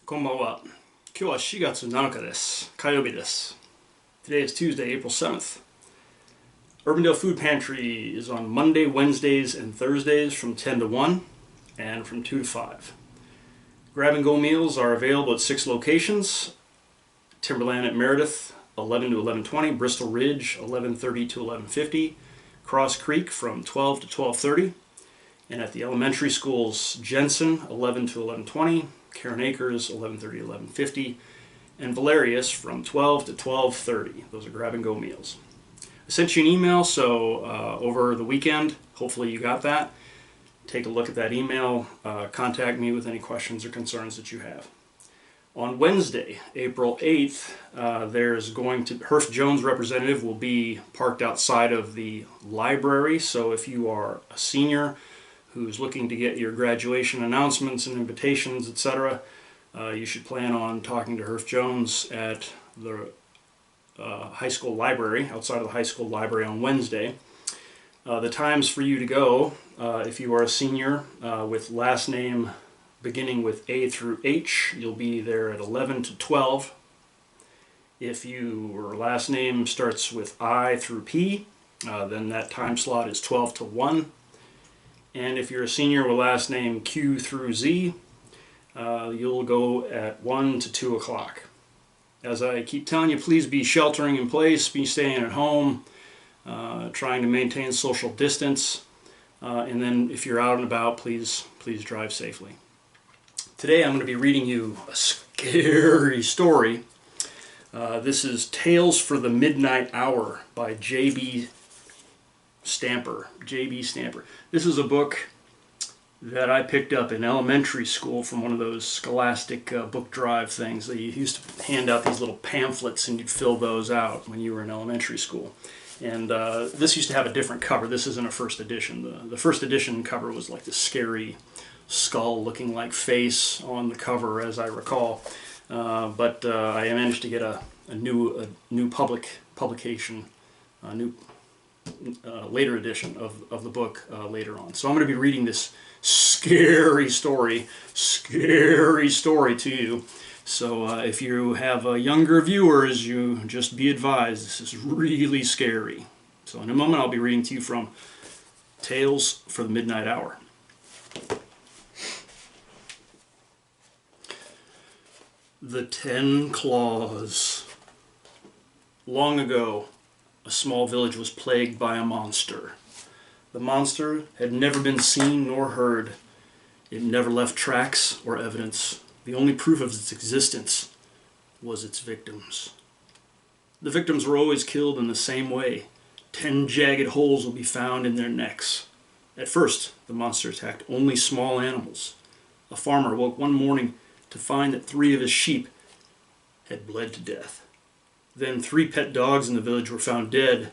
こんばんは。今日は4月7日です。火曜日です。Today is Tuesday, April 7th. Urbandale Food Pantry is on Monday, Wednesdays, and Thursdays from 10 to 1 and from 2 to 5. Grab-and-go meals are available at 6 locations. Timberland at Meredith, 11 to 11:20. Bristol Ridge, 11:30 to 11:50. Cross Creek from 12 to 12:30. And at the elementary schools, Jensen, 11 to 11:20. Karen Acres, 11:30 to 11:50, and Valerius from 12 to 12:30. Those are grab-and-go meals. I sent you an email, so over the weekend, hopefully you got that. Take a look at that email. Contact me with any questions or concerns that you have. On Wednesday, April 8th, Herff Jones representative will be parked outside of the library, so if you are a senior who's looking to get your graduation announcements and invitations, etc., you should plan on talking to Herff Jones at the high school library, outside of the high school library on Wednesday. The times for you to go, if you are a senior with last name beginning with A through H, you'll be there at 11 to 12. If your last name starts with I through P, then that time slot is 12 to 1. And if you're a senior with last name Q through Z, you'll go at 1 to 2 o'clock. As I keep telling you, please be sheltering in place, be staying at home, trying to maintain social distance, and then if you're out and about, please drive safely. Today I'm going to be reading you a scary story. This is Tales for the Midnight Hour by J.B. Stamper. This is a book that I picked up in elementary school from one of those scholastic book drive things. They used to hand out these little pamphlets and you'd fill those out when you were in elementary school. And this used to have a different cover. This isn't a first edition. The first edition cover was like this scary skull looking like face on the cover, as I recall. But I managed to get a new publication, a new later edition of the book later on. So I'm going to be reading this scary story to you. So if you have younger viewers, you just be advised this is really scary. So in a moment I'll be reading to you from Tales for the Midnight Hour. The 10 Claws. Long ago, a small village was plagued by a monster. The monster had never been seen nor heard. It never left tracks or evidence. The only proof of its existence was its victims. The victims were always killed in the same way. 10 jagged holes would be found in their necks. At first, the monster attacked only small animals. A farmer woke one morning to find that 3 of his sheep had bled to death. Then 3 pet dogs in the village were found dead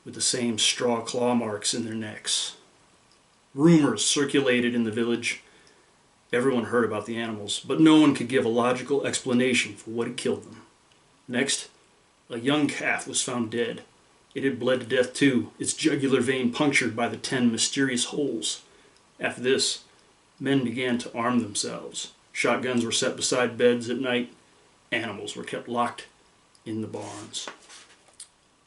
with the same straw claw marks in their necks. Rumors circulated in the village. Everyone heard about the animals, but no one could give a logical explanation for what had killed them. Next, a young calf was found dead. It had bled to death too, its jugular vein punctured by the 10 mysterious holes. After this, men began to arm themselves. Shotguns were set beside beds at night. Animals were kept locked in the barns.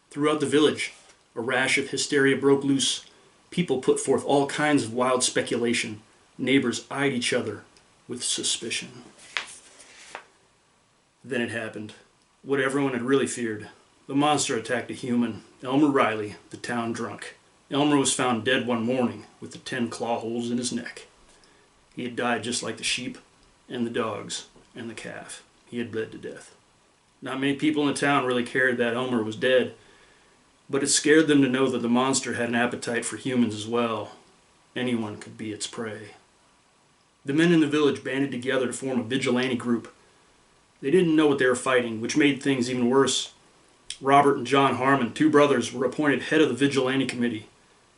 Throughout the village, a rash of hysteria broke loose. People put forth all kinds of wild speculation. Neighbors eyed each other with suspicion. Then it happened. What everyone had really feared. The monster attacked a human, Elmer Riley, the town drunk. Elmer was found dead one morning with the 10 claw holes in his neck. He had died just like the sheep and the dogs and the calf. He had bled to death. Not many people in the town really cared that Elmer was dead, but it scared them to know that the monster had an appetite for humans as well. Anyone could be its prey. The men in the village banded together to form a vigilante group. They didn't know what they were fighting, which made things even worse. Robert and John Harmon, 2 brothers, were appointed head of the vigilante committee.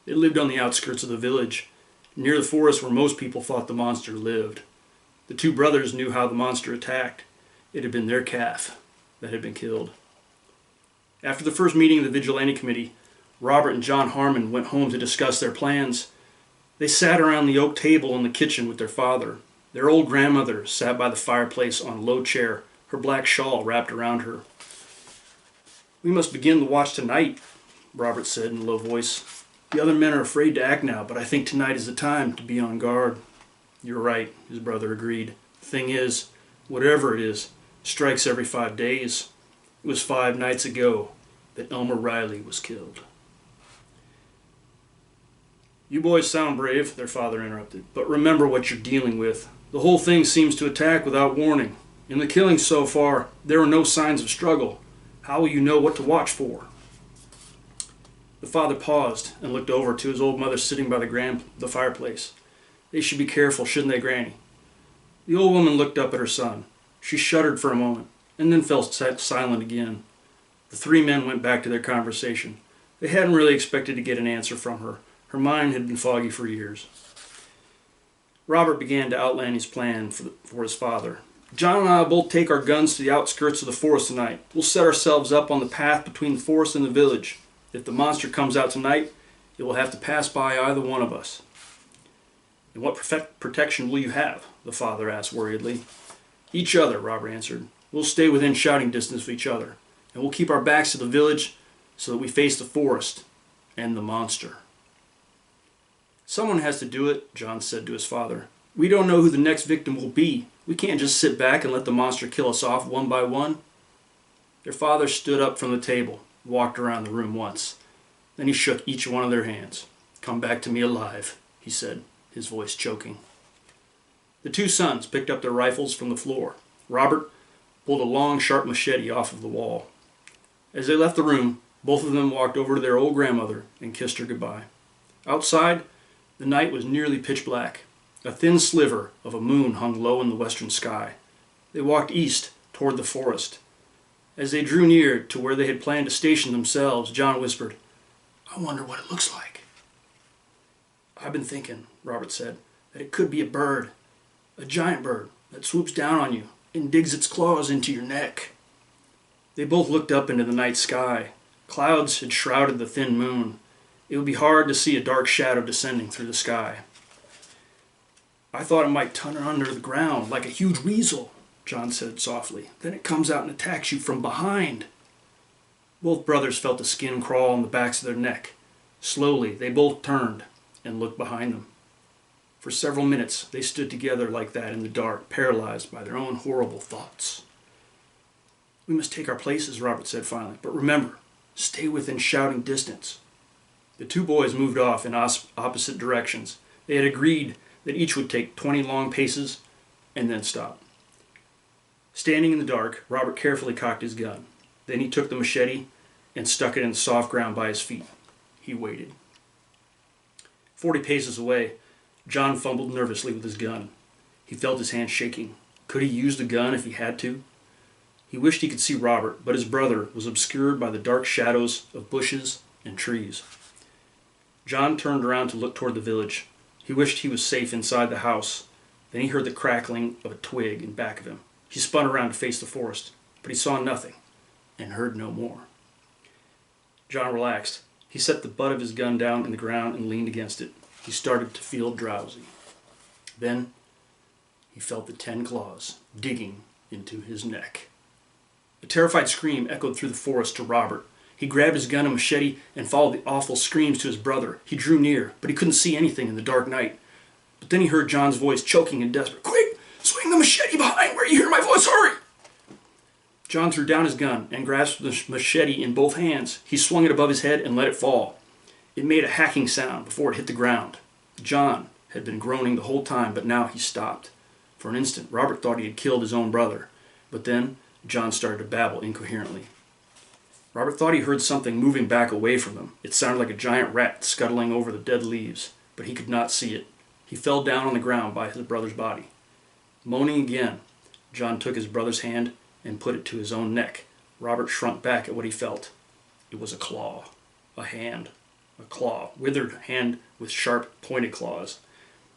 They lived on the outskirts of the village, near the forest where most people thought the monster lived. The 2 brothers knew how the monster attacked. It had been their calf that had been killed. After the first meeting of the vigilante committee, Robert and John Harmon went home to discuss their plans. They sat around the oak table in the kitchen with their father. Their old grandmother sat by the fireplace on a low chair, her black shawl wrapped around her. "We must begin the watch tonight," Robert said in a low voice. "The other men are afraid to act now, but I think tonight is the time to be on guard." "You're right," his brother agreed. "The thing is, whatever it is, strikes every 5 days. It was 5 nights ago that Elmer Riley was killed." "You boys sound brave," their father interrupted, "but remember what you're dealing with. The whole thing seems to attack without warning. In the killings so far, there are no signs of struggle. How will you know what to watch for?" The father paused and looked over to his old mother sitting by the fireplace. "They should be careful, shouldn't they, Granny?" The old woman looked up at her son. She shuddered for a moment, and then fell silent again. The 3 men went back to their conversation. They hadn't really expected to get an answer from her. Her mind had been foggy for years. Robert began to outline his plan for his father. "John and I will both take our guns to the outskirts of the forest tonight. We'll set ourselves up on the path between the forest and the village. If the monster comes out tonight, it will have to pass by either one of us." "And what protection will you have?" the father asked worriedly. "Each other," Robert answered. "We'll stay within shouting distance of each other, and we'll keep our backs to the village so that we face the forest and the monster." "Someone has to do it," John said to his father. "We don't know who the next victim will be. We can't just sit back and let the monster kill us off one by one." Their father stood up from the table, walked around the room once. Then he shook each one of their hands. "Come back to me alive," he said, his voice choking. The 2 sons picked up their rifles from the floor. Robert pulled a long, sharp machete off of the wall. As they left the room, both of them walked over to their old grandmother and kissed her goodbye. Outside, the night was nearly pitch black. A thin sliver of a moon hung low in the western sky. They walked east toward the forest. As they drew near to where they had planned to station themselves, John whispered, "I wonder what it looks like." "I've been thinking," Robert said, "that it could be a bird, a giant bird that swoops down on you and digs its claws into your neck." They both looked up into the night sky. Clouds had shrouded the thin moon. It would be hard to see a dark shadow descending through the sky. "I thought it might tunnel under the ground like a huge weasel," John said softly. "Then it comes out and attacks you from behind." Both brothers felt the skin crawl on the backs of their neck. Slowly, they both turned and looked behind them. For several minutes, they stood together like that in the dark, paralyzed by their own horrible thoughts. "We must take our places," Robert said finally. "But remember, stay within shouting distance." The 2 boys moved off in opposite directions. They had agreed that each would take 20 long paces and then stop. Standing in the dark, Robert carefully cocked his gun. Then he took the machete and stuck it in the soft ground by his feet. He waited. 40 paces away, John fumbled nervously with his gun. He felt his hand shaking. Could he use the gun if he had to? He wished he could see Robert, but his brother was obscured by the dark shadows of bushes and trees. John turned around to look toward the village. He wished he was safe inside the house. Then he heard the crackling of a twig in back of him. He spun around to face the forest, but he saw nothing and heard no more. John relaxed. He set the butt of his gun down in the ground and leaned against it. He started to feel drowsy. Then he felt the 10 claws digging into his neck. A terrified scream echoed through the forest to Robert. He grabbed his gun and machete and followed the awful screams to his brother. He drew near, but he couldn't see anything in the dark night. But then he heard John's voice choking and desperate. "Quick! Swing the machete behind where you hear my voice! Hurry!" John threw down his gun and grasped the machete in both hands. He swung it above his head and let it fall. It made a hacking sound before it hit the ground. John had been groaning the whole time, but now he stopped. For an instant, Robert thought he had killed his own brother. But then John started to babble incoherently. Robert thought he heard something moving back away from him. It sounded like a giant rat scuttling over the dead leaves, but he could not see it. He fell down on the ground by his brother's body. Moaning again, John took his brother's hand and put it to his own neck. Robert shrunk back at what he felt. It was a claw, a hand, a claw, withered hand with sharp, pointed claws.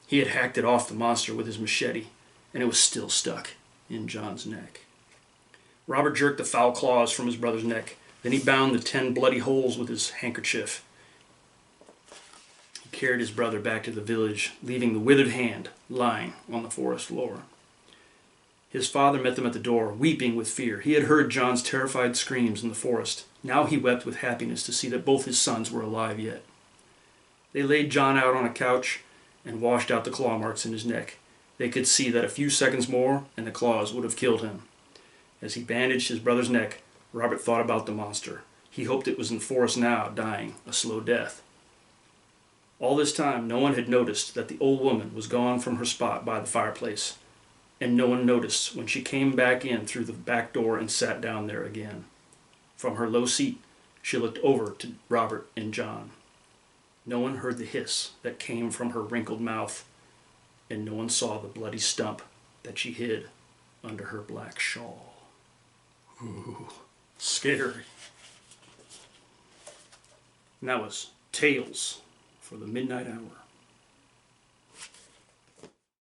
He had hacked it off the monster with his machete, and it was still stuck in John's neck. Robert jerked the foul claws from his brother's neck. Then he bound the 10 bloody holes with his handkerchief. He carried his brother back to the village, leaving the withered hand lying on the forest floor. His father met them at the door, weeping with fear. He had heard John's terrified screams in the forest. Now he wept with happiness to see that both his sons were alive yet. They laid John out on a couch and washed out the claw marks in his neck. They could see that a few seconds more and the claws would have killed him. As he bandaged his brother's neck, Robert thought about the monster. He hoped it was in the forest now, dying a slow death. All this time, no one had noticed that the old woman was gone from her spot by the fireplace, and no one noticed when she came back in through the back door and sat down there again. From her low seat, she looked over to Robert and John. No one heard the hiss that came from her wrinkled mouth, and no one saw the bloody stump that she hid under her black shawl. Ooh, scary. And that was Tales for the Midnight Hour.